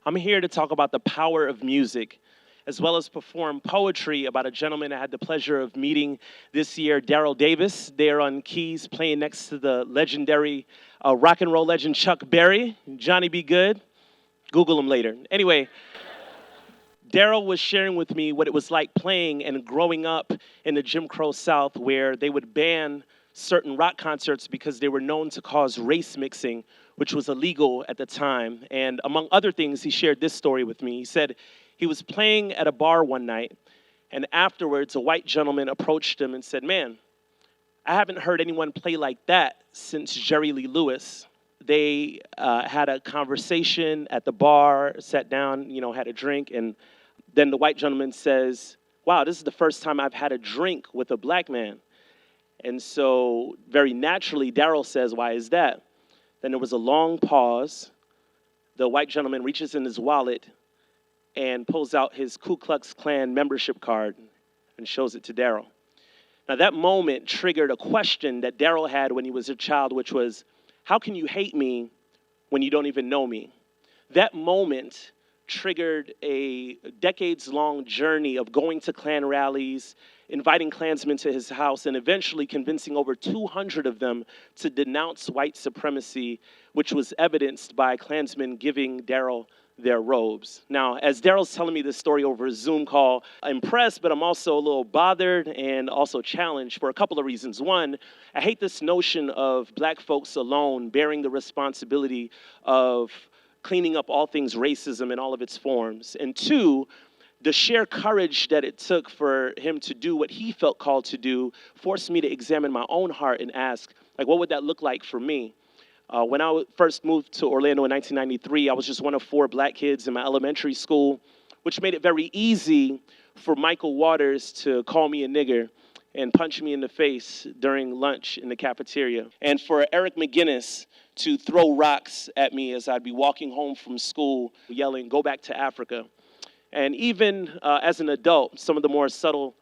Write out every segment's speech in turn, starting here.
I'm here to talk about the power of music, as well as perform poetry about a gentleman I had the pleasure of meeting this year, Daryl Davis, there on keys, playing next to the legendary rock and roll legend Chuck Berry, Johnny B. Good. Google him later. Anyway, Daryl was sharing with me what it was like playing and growing up in the Jim Crow South, where they would ban certain rock concerts because they were known to cause race mixing, which was illegal at the time. And among other things, he shared this story with me. He said he was playing at a bar one night, and afterwards, a white gentleman approached him and said, "Man, I haven't heard anyone play like that since Jerry Lee Lewis." They had a conversation at the bar, sat down, had a drink, and then the white gentleman says, "Wow, this is the first time I've had a drink with a black man." And so very naturally, Daryl says, "Why is that?" Then there was a long pause. The white gentleman reaches in his wallet and pulls out his Ku Klux Klan membership card and shows it to Daryl. Now that moment triggered a question that Daryl had when he was a child, which was, how can you hate me when you don't even know me? That moment triggered a decades-long journey of going to Klan rallies, inviting Klansmen to his house, and eventually convincing over 200 of them to denounce white supremacy, which was evidenced by Klansmen giving Daryl their robes. Now, as Daryl's telling me this story over a Zoom call, I'm impressed, but I'm also a little bothered and also challenged for a couple of reasons. One, I hate this notion of black folks alone bearing the responsibility of cleaning up all things racism in all of its forms. And two, the sheer courage that it took for him to do what he felt called to do forced me to examine my own heart and ask, what would that look like for me? When I first moved to Orlando in 1993, I was just one of 4 black kids in my elementary school, which made it very easy for Michael Waters to call me a nigger and punch me in the face during lunch in the cafeteria, and for Eric McGinnis to throw rocks at me as I'd be walking home from school yelling, "Go back to Africa." And even as an adult, some of the more subtle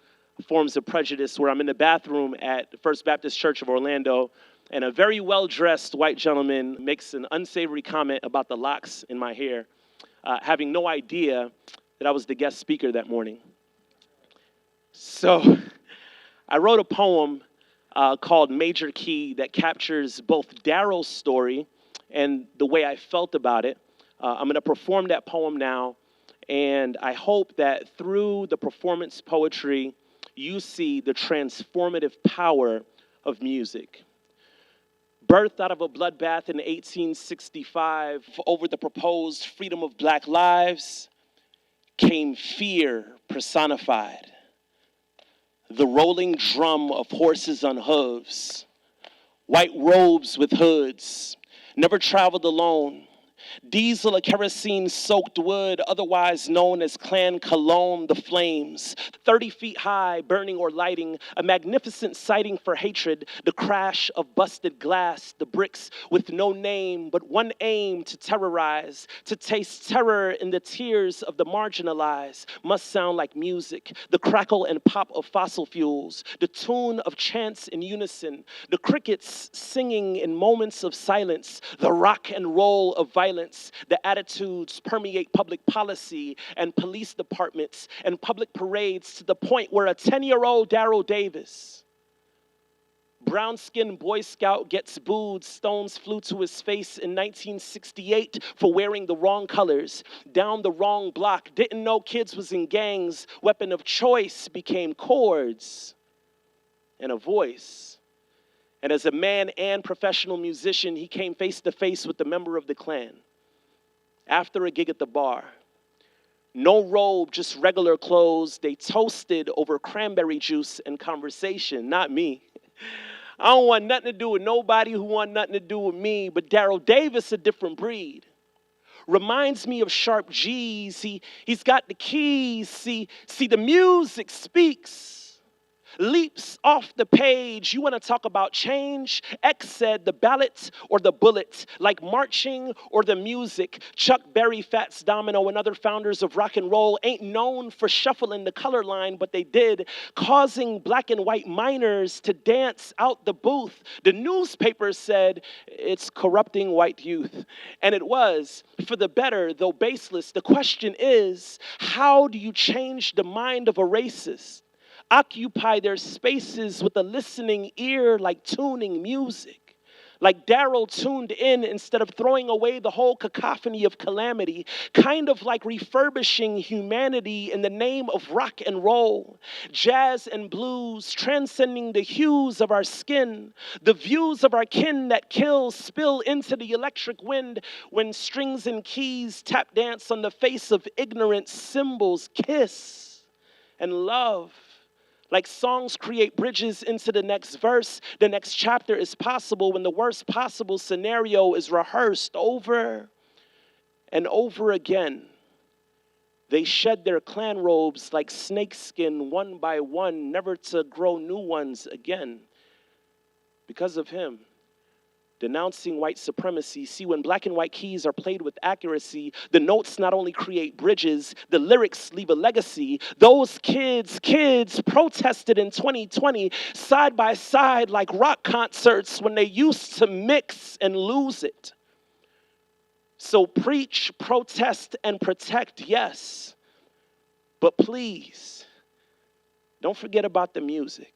forms of prejudice, where I'm in the bathroom at First Baptist Church of Orlando, and a very well-dressed white gentleman makes an unsavory comment about the locks in my hair, having no idea that I was the guest speaker that morning. So I wrote a poem called Major Key that captures both Daryl's story and the way I felt about it. I'm going to perform that poem now, and I hope that through the performance poetry, you see the transformative power of music. Birthed out of a bloodbath in 1865 over the proposed freedom of black lives, came fear personified. The rolling drum of horses on hooves, white robes with hoods, never traveled alone. Diesel or kerosene-soaked wood, otherwise known as Klan cologne, the flames, 30 feet high, burning or lighting, a magnificent sighting for hatred, the crash of busted glass, the bricks with no name but one aim to terrorize, to taste terror in the tears of the marginalized, must sound like music, the crackle and pop of fossil fuels, the tune of chants in unison, the crickets singing in moments of silence, the rock and roll of violence. The attitudes permeate public policy and police departments and public parades to the point where a 10-year-old Daryl Davis, brown-skinned Boy Scout, gets booed. Stones flew to his face in 1968 for wearing the wrong colors, down the wrong block, didn't know kids was in gangs. Weapon of choice became chords and a voice. And as a man and professional musician, he came face to face with a member of the Klan after a gig at the bar. No robe, just regular clothes. They toasted over cranberry juice and conversation, not me. I don't want nothing to do with nobody who want nothing to do with me, but Daryl Davis, a different breed. Reminds me of Sharp G's. He's got the keys. See, the music speaks. leaps off the page. You want to talk about change? X said the ballot or the bullet, like marching or the music. Chuck Berry, Fats Domino, and other founders of rock and roll ain't known for shuffling the color line, but they did, causing black and white minors to dance out the booth. The newspapers said it's corrupting white youth. And it was, for the better, though baseless. The question is, how do you change the mind of a racist? Occupy their spaces with a listening ear like tuning music. Like Daryl tuned in instead of throwing away the whole cacophony of calamity, kind of like refurbishing humanity in the name of rock and roll, jazz and blues, transcending the hues of our skin, the views of our kin that kill spill into the electric wind when strings and keys tap dance on the face of ignorant symbols, kiss and love. Like songs create bridges into the next verse, the next chapter is possible when the worst possible scenario is rehearsed over and over again. They shed their clan robes like snakeskin one by one, never to grow new ones again. Because of him. Denouncing white supremacy. See, when black and white keys are played with accuracy, the notes not only create bridges, the lyrics leave a legacy. Those kids protested in 2020 side by side like rock concerts when they used to mix and lose it. So preach, protest, and protect, yes. But please, don't forget about the music.